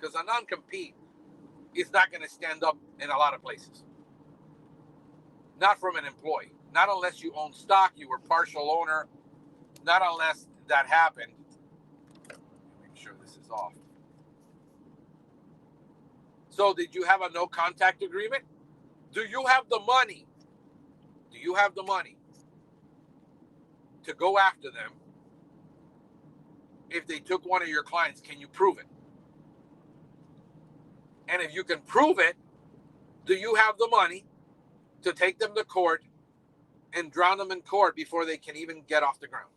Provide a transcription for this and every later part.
because a non-compete is not going to stand up in a lot of places. Not from an employee. Not unless you own stock, you were partial owner. Not unless that happened. Make sure this is off. So did you have a no contact agreement? Do you have the money? Do you have the money to go after them if they took one of your clients? Can you prove it? And if you can prove it, do you have the money to take them to court and drown them in court before they can even get off the ground?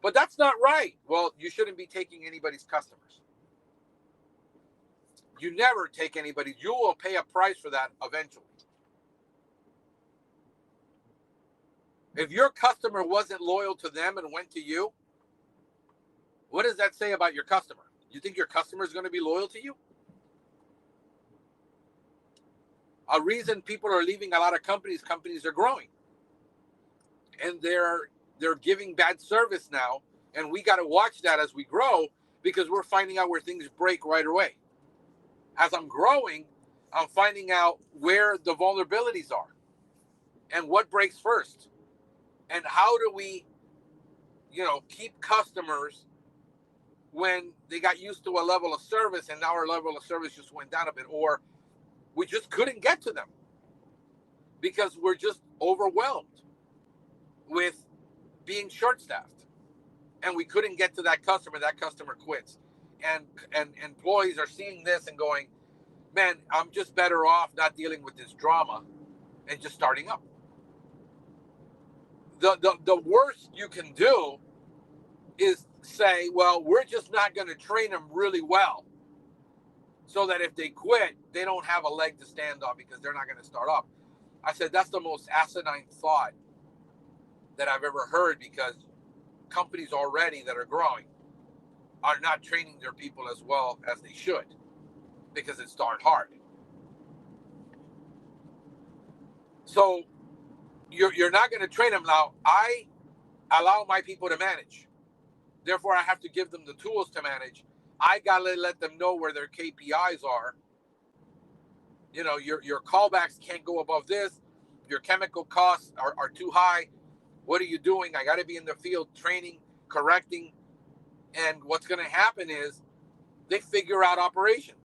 But that's not right. Well, you shouldn't be taking anybody's customers. You never take anybody. You will pay a price for that eventually. If your customer wasn't loyal to them and went to you, what does that say about your customer? You think your customer is going to be loyal to you? A reason people are leaving a lot of companies are growing. And they're giving bad service now. And we got to watch that as we grow, because we're finding out where things break right away. As I'm growing, I'm finding out where the vulnerabilities are and what breaks first. And how do we, keep customers when they got used to a level of service and now our level of service just went down a bit, or we just couldn't get to them because we're just overwhelmed with being short-staffed, and we couldn't get to that customer quits. And employees are seeing this and going, man, I'm just better off not dealing with this drama and just starting up. The worst you can do is say, well, we're just not going to train them really well so that if they quit, they don't have a leg to stand on because they're not going to start up. I said, that's the most asinine thought that I've ever heard, because companies already that are growing are not training their people as well as they should, because it's darn hard. So you're not going to train them. Now, I allow my people to manage. Therefore, I have to give them the tools to manage. I got to let them know where their KPIs are. Your callbacks can't go above this. Your chemical costs are too high. What are you doing? I got to be in the field training, correcting. And what's going to happen is they figure out operations.